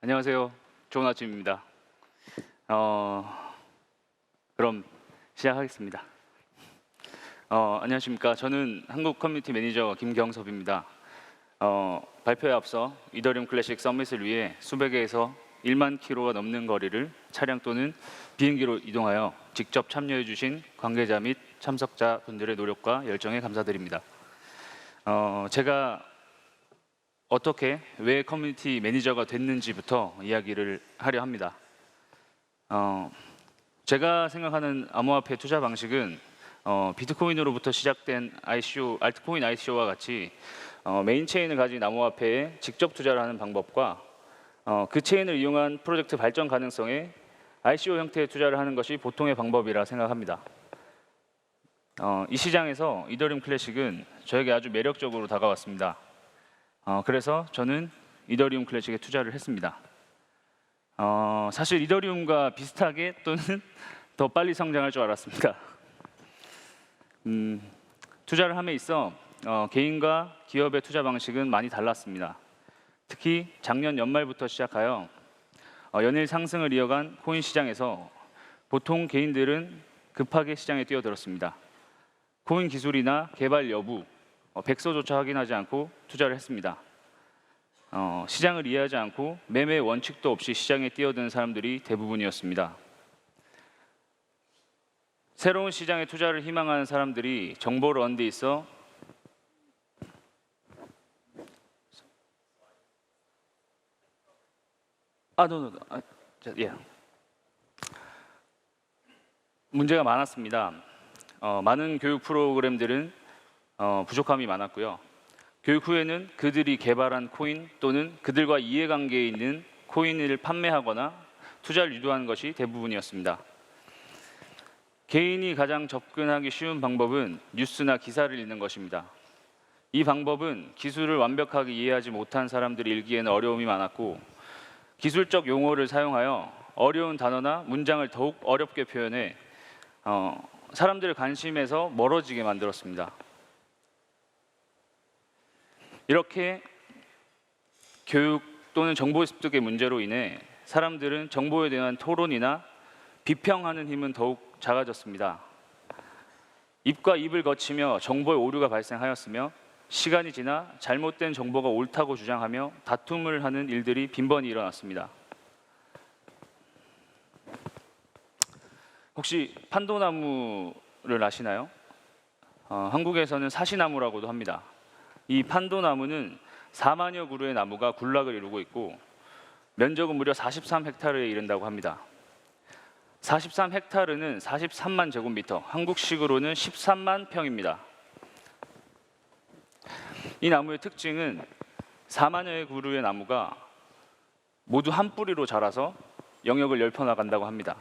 안녕하세요. 좋은 아침입니다. 그럼 시작하겠습니다. 안녕하십니까. 저는 한국 커뮤니티 매니저 김경섭입니다. 발표에 앞서 이더리움 클래식 서밋을 위해 수백 개에서 1만 킬로가 넘는 거리를 차량 또는 비행기로 이동하여 직접 참여해 주신 관계자 및 참석자 분들의 노력과 열정에 감사드립니다. 제가 어떻게 왜 커뮤니티 매니저가 됐는지부터 이야기를 하려 합니다. 제가 생각하는 암호화폐 투자 방식은 비트코인으로부터 시작된 ICO, 알트코인 ICO와 같이 메인 체인을 가진 암호화폐에 직접 투자를 하는 방법과 그 체인을 이용한 프로젝트 발전 가능성에 ICO 형태의 투자를 하는 것이 보통의 방법이라 생각합니다. 이 시장에서 이더리움 클래식은 저에게 아주 매력적으로 다가왔습니다. 그래서 저는 이더리움 클래식에 투자를 했습니다. 사실 이더리움과 비슷하게 또는 더 빨리 성장할 줄 알았습니다. 투자를 함에 있어 개인과 기업의 투자 방식은 많이 달랐습니다. 특히 작년 연말부터 시작하여 연일 상승을 이어간 코인 시장에서 보통 개인들은 급하게 시장에 뛰어들었습니다. 코인 기술이나 개발 여부, 백서조차 확인하지 않고 투자를 했습니다. 시장을 이해하지 않고 매매 원칙도 없이 시장에 뛰어드는 사람들이 대부분이었습니다. 새로운 시장에 투자를 희망하는 사람들이 정보를 얻는 데 있어 문제가 많았습니다. 많은 교육 프로그램들은 부족함이 많았고요. 교육 후에는 그들이 개발한 코인 또는 그들과 이해관계에 있는 코인을 판매하거나 투자를 유도하는 것이 대부분이었습니다. 개인이 가장 접근하기 쉬운 방법은 뉴스나 기사를 읽는 것입니다. 이 방법은 기술을 완벽하게 이해하지 못한 사람들이 읽기에는 어려움이 많았고 기술적 용어를 사용하여 어려운 단어나 문장을 더욱 어렵게 표현해 사람들의 관심에서 멀어지게 만들었습니다. 이렇게 교육 또는 정보 습득의 문제로 인해 사람들은 정보에 대한 토론이나 비평하는 힘은 더욱 작아졌습니다. 입과 입을 거치며 정보의 오류가 발생하였으며 시간이 지나 잘못된 정보가 옳다고 주장하며 다툼을 하는 일들이 빈번히 일어났습니다. 혹시 판도나무를 아시나요? 한국에서는 사시나무라고도 합니다. 이 판도나무는 4만여 그루의 나무가 군락을 이루고 있고 면적은 무려 43헥타르에 이른다고 합니다. 43헥타르는 43만 제곱미터, 한국식으로는 13만 평입니다. 이 나무의 특징은 4만여 그루의 나무가 모두 한 뿌리로 자라서 영역을 넓혀나간다고 합니다.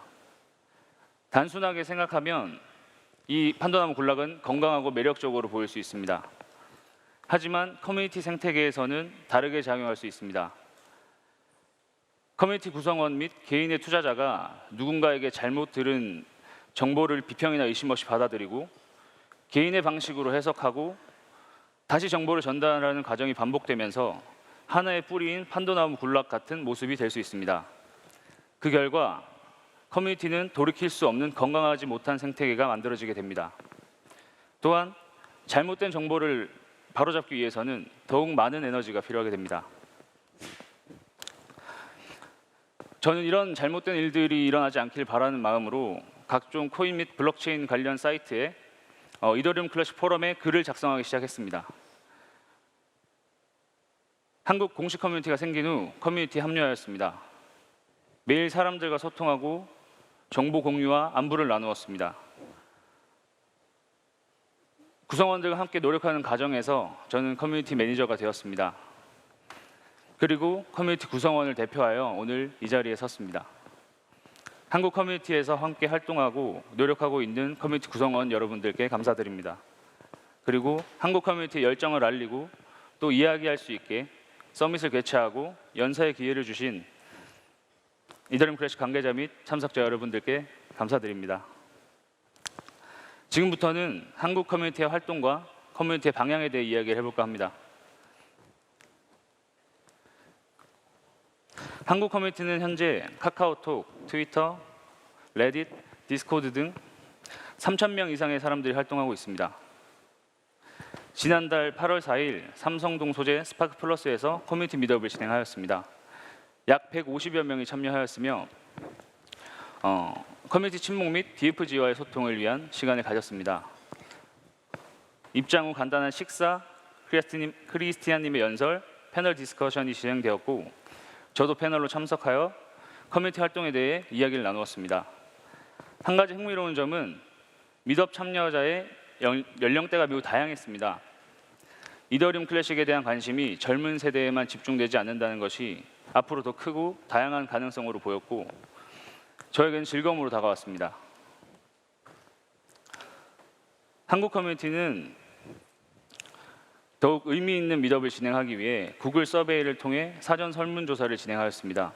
단순하게 생각하면 이 판도나무 군락은 건강하고 매력적으로 보일 수 있습니다. 하지만 커뮤니티 생태계에서는 다르게 작용할 수 있습니다. 커뮤니티 구성원 및 개인의 투자자가 누군가에게 잘못 들은 정보를 비평이나 의심 없이 받아들이고 개인의 방식으로 해석하고 다시 정보를 전달하는 과정이 반복되면서 하나의 뿌리인 판도나무 군락 같은 모습이 될 수 있습니다. 그 결과 커뮤니티는 돌이킬 수 없는 건강하지 못한 생태계가 만들어지게 됩니다. 또한 잘못된 정보를 바로잡기 위해서는 더욱 많은 에너지가 필요하게 됩니다. 저는 이런 잘못된 일들이 일어나지 않길 바라는 마음으로 각종 코인 및 블록체인 관련 사이트에 이더리움 클래식 포럼에 글을 작성하기 시작했습니다. 한국 공식 커뮤니티가 생긴 후 커뮤니티에 합류하였습니다. 매일 사람들과 소통하고 정보 공유와 안부를 나누었습니다. 구성원들과 함께 노력하는 과정에서 저는 커뮤니티 매니저가 되었습니다. 그리고 커뮤니티 구성원을 대표하여 오늘 이 자리에 섰습니다. 한국 커뮤니티에서 함께 활동하고 노력하고 있는 커뮤니티 구성원 여러분들께 감사드립니다. 그리고 한국 커뮤니티의 열정을 알리고 또 이야기할 수 있게 서밋을 개최하고 연사의 기회를 주신 이더리움 클래식 관계자 및 참석자 여러분들께 감사드립니다. 지금부터는 한국 커뮤니티의 활동과 커뮤니티의 방향에 대해 이야기를 해볼까 합니다. 한국 커뮤니티는 현재 카카오톡, 트위터, 레딧, 디스코드 등 3,000명 이상의 사람들이 활동하고 있습니다. 지난달 8월 4일 삼성동 소재 스파크 플러스에서 커뮤니티 미트업을 진행하였습니다. 약 150여 명이 참여하였으며 커뮤니티 친목 및 DFG와의 소통을 위한 시간을 가졌습니다. 입장 후 간단한 식사, 크리스티안님의 연설, 패널 디스커션이 진행되었고 저도 패널로 참석하여 커뮤니티 활동에 대해 이야기를 나누었습니다. 한 가지 흥미로운 점은 미트업 참여자의 연령대가 매우 다양했습니다. 이더리움 클래식에 대한 관심이 젊은 세대에만 집중되지 않는다는 것이 앞으로 더 크고 다양한 가능성으로 보였고 저에게는 즐거움으로 다가왔습니다. 한국 커뮤니티는 더욱 의미 있는 미트업을 진행하기 위해 구글 서베이를 통해 사전 설문조사를 진행하였습니다.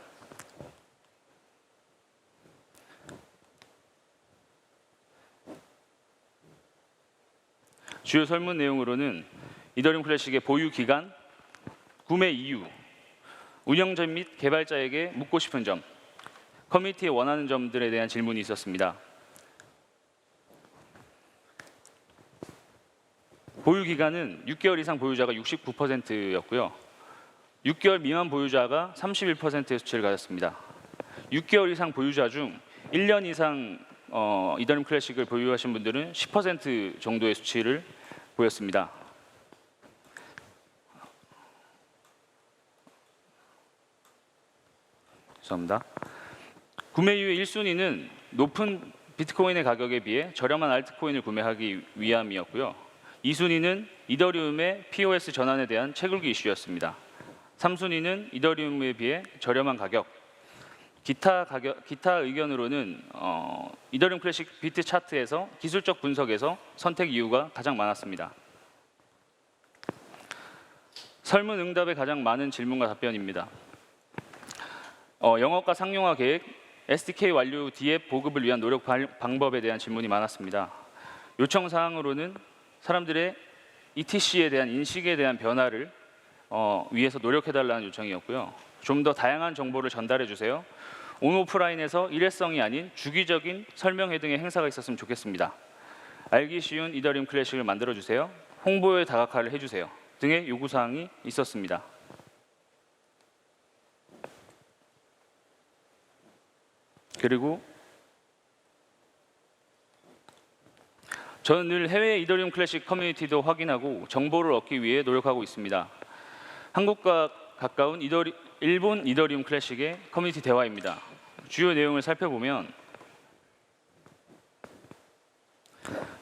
주요 설문 내용으로는 이더리움 클래식의 보유 기간, 구매 이유, 운영자 및 개발자에게 묻고 싶은 점, 커뮤니티에 원하는 점들에 대한 질문이 있었습니다. 보유 기간은 6개월 이상 보유자가 69%였고요. 6개월 미만 보유자가 31%의 수치를 가졌습니다. 6개월 이상 보유자 중 1년 이상 이더리움 클래식을 보유하신 분들은 10% 정도의 수치를 보였습니다. 죄송합니다. 구매 이유의 1순위는 높은 비트코인의 가격에 비해 저렴한 알트코인을 구매하기 위함이었고요. 2순위는 이더리움의 POS 전환에 대한 채굴기 이슈였습니다. 3순위는 이더리움에 비해 저렴한 가격. 기타 의견으로는 이더리움 클래식 비트 차트에서 기술적 분석에서 선택 이유가 가장 많았습니다. 설문 응답에 가장 많은 질문과 답변입니다. 영업과 상용화 계획, SDK 완료 DF 보급을 위한 노력 방법에 대한 질문이 많았습니다. 요청 사항으로는 사람들의 ETC에 대한 인식에 대한 변화를 위해서 노력해달라는 요청이었고요. 좀 더 다양한 정보를 전달해 주세요. 온오프라인에서 일회성이 아닌 주기적인 설명회 등의 행사가 있었으면 좋겠습니다. 알기 쉬운 이더리움 클래식을 만들어 주세요. 홍보에 다각화를 해주세요. 등의 요구사항이 있었습니다. 그리고 저는 늘 해외 이더리움 클래식 커뮤니티도 확인하고 정보를 얻기 위해 노력하고 있습니다. 한국과 가까운 일본 이더리움 클래식의 커뮤니티 대화입니다. 주요 내용을 살펴보면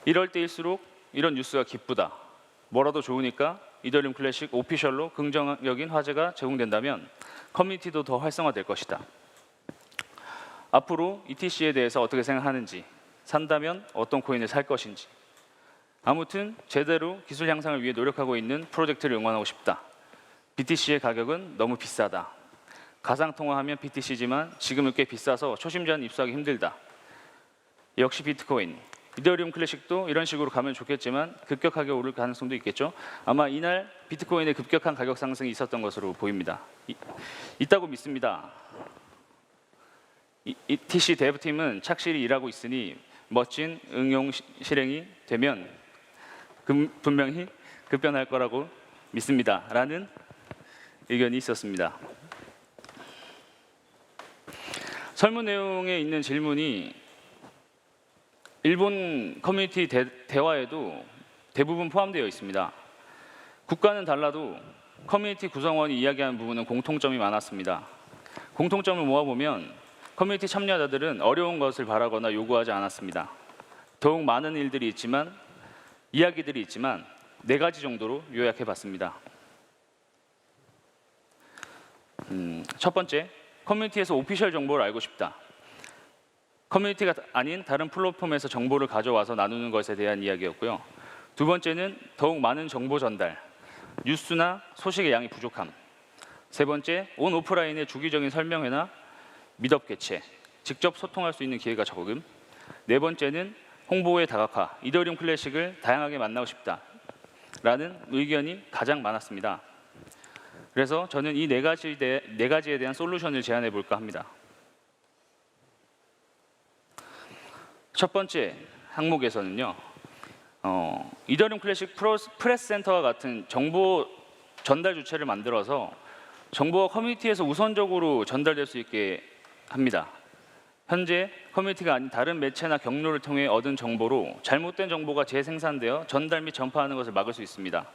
이럴 때일수록 이런 뉴스가 기쁘다. 뭐라도 좋으니까 이더리움 클래식 오피셜로 긍정적인 화제가 제공된다면 커뮤니티도 더 활성화될 것이다. 앞으로 ETC에 대해서 어떻게 생각하는지, 산다면 어떤 코인을 살 것인지, 아무튼 제대로 기술 향상을 위해 노력하고 있는 프로젝트를 응원하고 싶다. BTC의 가격은 너무 비싸다. 가상통화하면 BTC지만 지금은 꽤 비싸서 초심자는 입수하기 힘들다. 역시 비트코인, 이더리움 클래식도 이런 식으로 가면 좋겠지만 급격하게 오를 가능성도 있겠죠. 아마 이날 비트코인의 급격한 가격 상승이 있었던 것으로 보입니다. 있다고 믿습니다. ETC 대부팀은 착실히 일하고 있으니 멋진 응용 실행이 되면 분명히 급변할 거라고 믿습니다. 라는 의견이 있었습니다. 설문 내용에 있는 질문이 일본 커뮤니티 대화에도 대부분 포함되어 있습니다. 국가는 달라도 커뮤니티 구성원이 이야기하는 부분은 공통점이 많았습니다. 공통점을 모아보면 커뮤니티 참여자들은 어려운 것을 바라거나 요구하지 않았습니다. 더욱 많은 일들이 있지만 이야기들이 있지만 4가지 정도로 요약해봤습니다. 첫 번째, 커뮤니티에서 오피셜 정보를 알고 싶다. 커뮤니티가 아닌 다른 플랫폼에서 정보를 가져와서 나누는 것에 대한 이야기였고요. 두 번째는 더욱 많은 정보 전달, 뉴스나 소식의 양이 부족함. 세 번째, 온 오프라인의 주기적인 설명회나 미트업 개최, 직접 소통할 수 있는 기회가 적음. 네 번째는 홍보의 다각화, 이더리움 클래식을 다양하게 만나고 싶다 라는 의견이 가장 많았습니다. 그래서 저는 이 네 가지에 대한 솔루션을 제안해 볼까 합니다. 첫 번째 항목에서는요, 이더리움 클래식 프레스 센터와 같은 정보 전달 주체를 만들어서 정보가 커뮤니티에서 우선적으로 전달될 수 있게 합니다. 현재 커뮤니티가 아닌 다른 매체나 경로를 통해 얻은 정보로 잘못된 정보가 재생산되어 전달 및 전파하는 것을 막을 수 있습니다.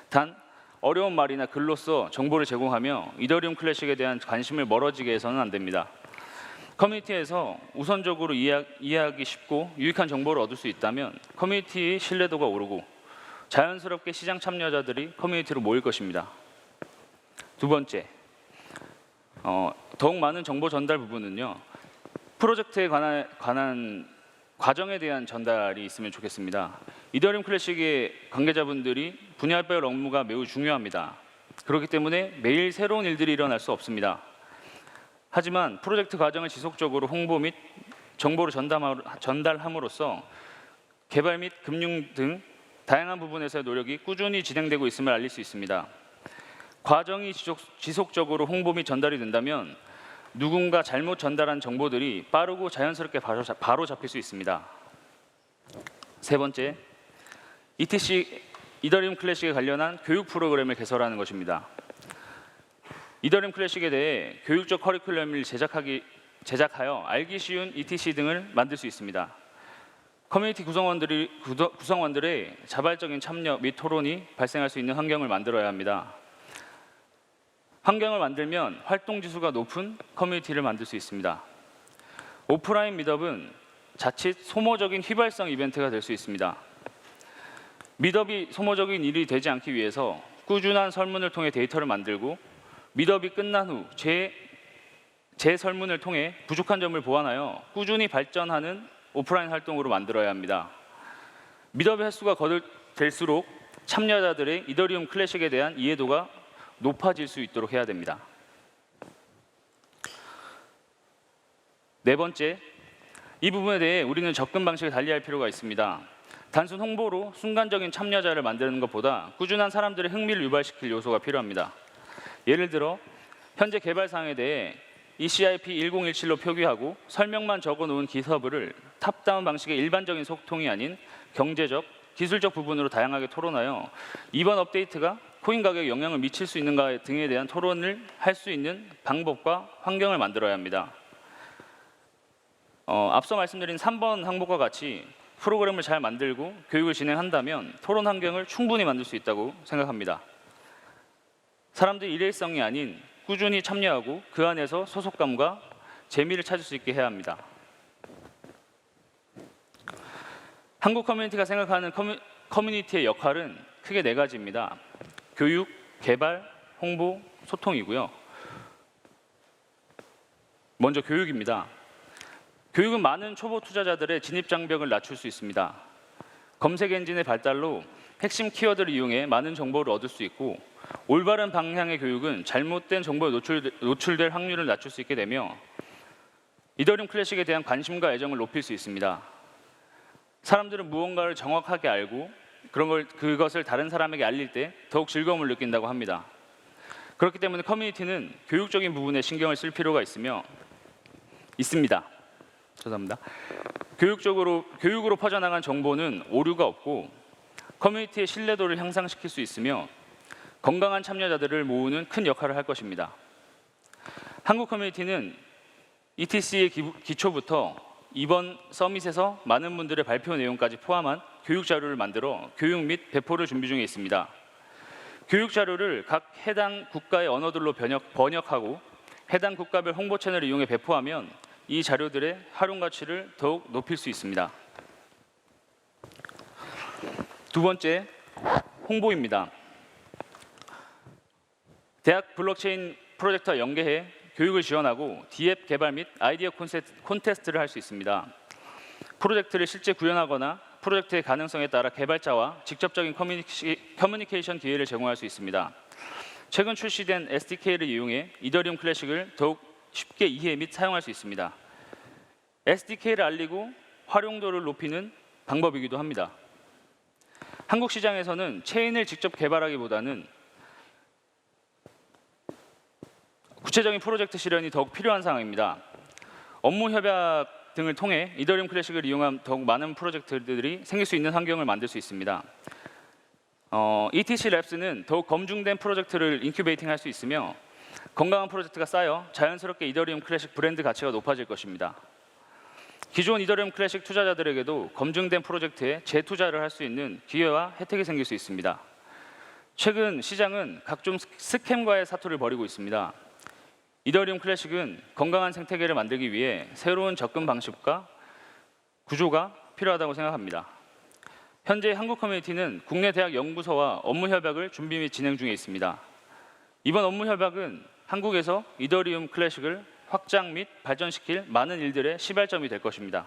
단 어려운 말이나 글로써 정보를 제공하며 이더리움 클래식에 대한 관심을 멀어지게 해서는 안 됩니다. 커뮤니티에서 우선적으로 이해하기 쉽고 유익한 정보를 얻을 수 있다면 커뮤니티의 신뢰도가 오르고 자연스럽게 시장 참여자들이 커뮤니티로 모일 것입니다. 두 번째, 더욱 많은 정보 전달 부분은요, 프로젝트에 관한 과정에 대한 전달이 있으면 좋겠습니다. 이더리움 클래식의 관계자분들이 분야별 업무가 매우 중요합니다. 그렇기 때문에 매일 새로운 일들이 일어날 수 없습니다. 하지만 프로젝트 과정을 지속적으로 홍보 및 정보를 전달함으로써 개발 및 금융 등 다양한 부분에서의 노력이 꾸준히 진행되고 있음을 알릴 수 있습니다. 과정이 지속적으로 홍보 및 전달이 된다면 누군가 잘못 전달한 정보들이 빠르고 자연스럽게 바로 잡힐 수 있습니다. 세 번째, 이더리움 클래식에 관련한 교육 프로그램을 개설하는 것입니다. 이더리움 클래식에 대해 교육적 커리큘럼을 제작하여 알기 쉬운 ETC 등을 만들 수 있습니다. 커뮤니티 구성원들의 자발적인 참여 및 토론이 발생할 수 있는 환경을 만들어야 합니다. 환경을 만들면 활동 지수가 높은 커뮤니티를 만들 수 있습니다. 오프라인 미덥은 자칫 소모적인 휘발성 이벤트가 될 수 있습니다. 미덥이 소모적인 일이 되지 않기 위해서 꾸준한 설문을 통해 데이터를 만들고 미덥이 끝난 후 재설문을 통해 부족한 점을 보완하여 꾸준히 발전하는 오프라인 활동으로 만들어야 합니다. 미덥의 횟수가 거듭될수록 참여자들의 이더리움 클래식에 대한 이해도가 높아질 수 있도록 해야 됩니다. 네 번째, 이 부분에 대해 우리는 접근 방식을 달리할 필요가 있습니다. 단순 홍보로 순간적인 참여자를 만드는 것보다 꾸준한 사람들의 흥미를 유발시킬 요소가 필요합니다. 예를 들어 현재 개발 사항에 대해 ECIP 1017로 표기하고 설명만 적어놓은 기서브를 탑다운 방식의 일반적인 소통이 아닌 경제적, 기술적 부분으로 다양하게 토론하여 이번 업데이트가 코인 가격에 영향을 미칠 수 있는가 등에 대한 토론을 할 수 있는 방법과 환경을 만들어야 합니다. 앞서 말씀드린 3번 항목과 같이 프로그램을 잘 만들고 교육을 진행한다면 토론 환경을 충분히 만들 수 있다고 생각합니다. 사람들이 일회성이 아닌 꾸준히 참여하고 그 안에서 소속감과 재미를 찾을 수 있게 해야 합니다. 한국 커뮤니티가 생각하는 커뮤니티의 역할은 크게 네 가지입니다. 교육, 개발, 홍보, 소통이고요. 먼저 교육입니다. 교육은 많은 초보 투자자들의 진입 장벽을 낮출 수 있습니다. 검색 엔진의 발달로 핵심 키워드를 이용해 많은 정보를 얻을 수 있고 올바른 방향의 교육은 잘못된 정보에 노출될 확률을 낮출 수 있게 되며 이더리움 클래식에 대한 관심과 애정을 높일 수 있습니다. 사람들은 무언가를 정확하게 알고 그것을 다른 사람에게 알릴 때 더욱 즐거움을 느낀다고 합니다. 그렇기 때문에 커뮤니티는 교육적인 부분에 신경을 쓸 필요가 있습니다. 죄송합니다. 교육으로 퍼져나간 정보는 오류가 없고 커뮤니티의 신뢰도를 향상시킬 수 있으며 건강한 참여자들을 모으는 큰 역할을 할 것입니다. 한국 커뮤니티는 ETC의 기초부터 이번 서밋에서 많은 분들의 발표 내용까지 포함한 교육 자료를 만들어 교육 및 배포를 준비 중에 있습니다. 교육 자료를 각 해당 국가의 언어들로 번역하고 해당 국가별 홍보 채널을 이용해 배포하면 이 자료들의 활용 가치를 더욱 높일 수 있습니다. 두 번째, 홍보입니다. 대학 블록체인 프로젝트와 연계해 교육을 지원하고 D앱 개발 및 아이디어 콘테스트를 할 수 있습니다. 프로젝트를 실제 구현하거나 프로젝트의 가능성에 따라 개발자와 직접적인 커뮤니케이션 기회를 제공할 수 있습니다. 최근 출시된 SDK를 이용해 이더리움 클래식을 더욱 쉽게 이해 및 사용할 수 있습니다. SDK를 알리고 활용도를 높이는 방법이기도 합니다. 한국 시장에서는 체인을 직접 개발하기보다는 구체적인 프로젝트 실현이 더욱 필요한 상황입니다. 업무 협약 등을 통해 이더리움 클래식을 이용한 더욱 많은 프로젝트들이 생길 수 있는 환경을 만들 수 있습니다. ETC 랩스는 더욱 검증된 프로젝트를 인큐베이팅 할 수 있으며 건강한 프로젝트가 쌓여 자연스럽게 이더리움 클래식 브랜드 가치가 높아질 것입니다. 기존 이더리움 클래식 투자자들에게도 검증된 프로젝트에 재투자를 할 수 있는 기회와 혜택이 생길 수 있습니다. 최근 시장은 각종 스캠과의 사투를 벌이고 있습니다. 이더리움 클래식은 건강한 생태계를 만들기 위해 새로운 접근 방식과 구조가 필요하다고 생각합니다. 현재 한국 커뮤니티는 국내 대학 연구소와 업무 협약을 준비 및 진행 중에 있습니다. 이번 업무 협약은 한국에서 이더리움 클래식을 확장 및 발전시킬 많은 일들의 시발점이 될 것입니다.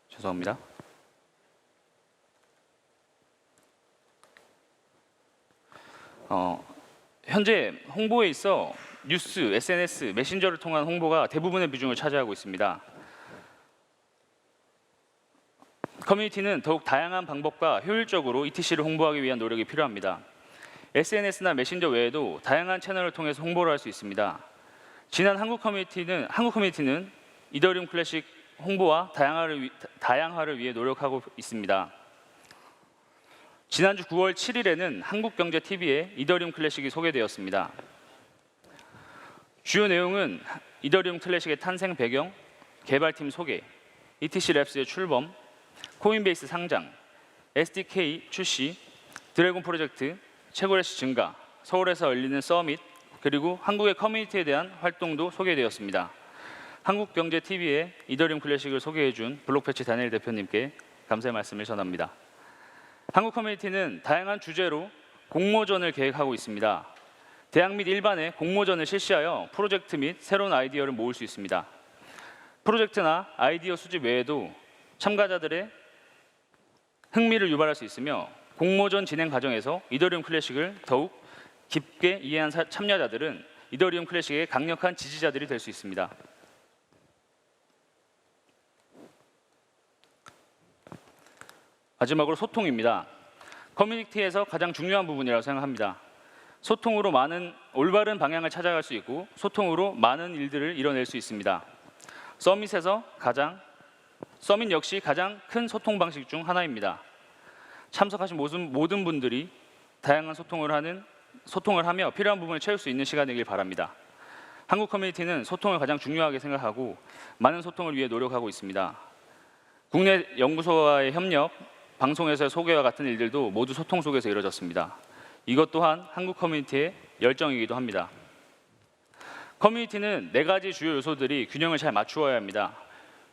죄송합니다. 현재 홍보에 있어 뉴스, SNS, 메신저를 통한 홍보가 대부분의 비중을 차지하고 있습니다. 커뮤니티는 더욱 다양한 방법과 효율적으로 ETC를 홍보하기 위한 노력이 필요합니다. SNS나 메신저 외에도 다양한 채널을 통해서 홍보를 할 수 있습니다. 지난 한국 커뮤니티는 이더리움 클래식 홍보와 다양화를 위해 노력하고 있습니다. 지난주 9월 7일에는 한국경제TV에 이더리움 클래식이 소개되었습니다. 주요 내용은 이더리움 클래식의 탄생 배경, 개발팀 소개, ETC 랩스의 출범, 코인베이스 상장, SDK 출시, 드래곤 프로젝트, 채굴해시 증가, 서울에서 열리는 서밋, 그리고 한국의 커뮤니티에 대한 활동도 소개되었습니다. 한국경제TV에 이더리움 클래식을 소개해준 블록패치 다니엘 대표님께 감사의 말씀을 전합니다. 한국 커뮤니티는 다양한 주제로 공모전을 계획하고 있습니다. 대학 및 일반에 공모전을 실시하여 프로젝트 및 새로운 아이디어를 모을 수 있습니다. 프로젝트나 아이디어 수집 외에도 참가자들의 흥미를 유발할 수 있으며 공모전 진행 과정에서 이더리움 클래식을 더욱 깊게 이해한 참여자들은 이더리움 클래식의 강력한 지지자들이 될 수 있습니다. 마지막으로 소통입니다. 커뮤니티에서 가장 중요한 부분이라고 생각합니다. 소통으로 올바른 방향을 찾아갈 수 있고 소통으로 많은 일들을 이뤄낼 수 있습니다. 서밋 역시 가장 큰 소통 방식 중 하나입니다. 참석하신 모든 분들이 다양한 소통을 하며 필요한 부분을 채울 수 있는 시간이길 바랍니다. 한국 커뮤니티는 소통을 가장 중요하게 생각하고 많은 소통을 위해 노력하고 있습니다. 국내 연구소와의 협력, 방송에서의 소개와 같은 일들도 모두 소통 속에서 이루어졌습니다. 이것 또한 한국 커뮤니티의 열정이기도 합니다. 커뮤니티는 4가지 주요 요소들이 균형을 잘 맞추어야 합니다.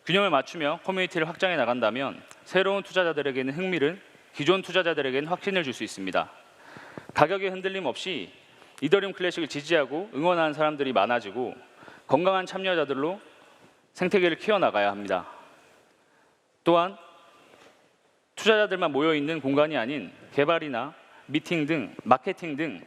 균형을 맞추며 커뮤니티를 확장해 나간다면 새로운 투자자들에게는 흥미를, 기존 투자자들에게는 확신을 줄 수 있습니다. 가격의 흔들림 없이 이더리움 클래식을 지지하고 응원하는 사람들이 많아지고 건강한 참여자들로 생태계를 키워나가야 합니다. 또한 투자자들만 모여있는 공간이 아닌 개발이나 미팅 등 마케팅 등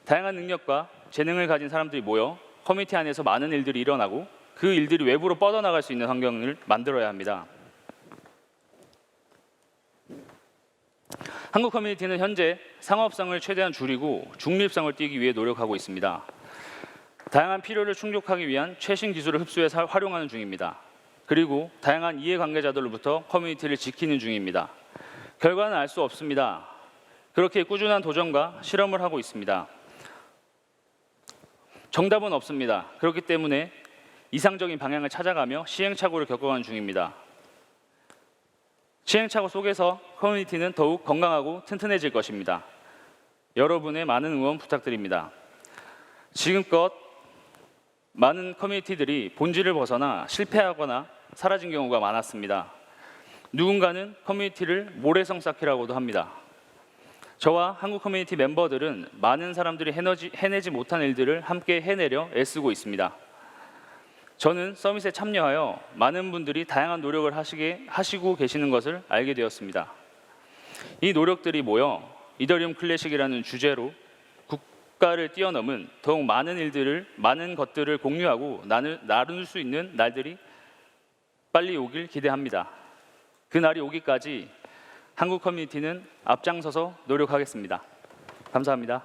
다양한 능력과 재능을 가진 사람들이 모여 커뮤니티 안에서 많은 일들이 일어나고 그 일들이 외부로 뻗어나갈 수 있는 환경을 만들어야 합니다. 한국 커뮤니티는 현재 상업성을 최대한 줄이고 중립성을 띠기 위해 노력하고 있습니다. 다양한 필요를 충족하기 위한 최신 기술을 흡수해서 활용하는 중입니다. 그리고 다양한 이해관계자들로부터 커뮤니티를 지키는 중입니다. 결과는 알 수 없습니다. 그렇게 꾸준한 도전과 실험을 하고 있습니다. 정답은 없습니다. 그렇기 때문에 이상적인 방향을 찾아가며 시행착오를 겪어가는 중입니다. 시행착오 속에서 커뮤니티는 더욱 건강하고 튼튼해질 것입니다. 여러분의 많은 응원 부탁드립니다. 지금껏 많은 커뮤니티들이 본질을 벗어나 실패하거나 사라진 경우가 많았습니다. 누군가는 커뮤니티를 모래성 쌓기라고도 합니다. 저와 한국 커뮤니티 멤버들은 많은 사람들이 해내지 못한 일들을 함께 해내려 애쓰고 있습니다. 저는 서밋에 참여하여 많은 분들이 다양한 노력을 하시고 계시는 것을 알게 되었습니다. 이 노력들이 모여 이더리움 클래식이라는 주제로 국가를 뛰어넘은 더욱 많은 것들을 공유하고 나눌 수 있는 날들이 빨리 오길 기대합니다. 그 날이 오기까지 한국 커뮤니티는 앞장서서 노력하겠습니다. 감사합니다.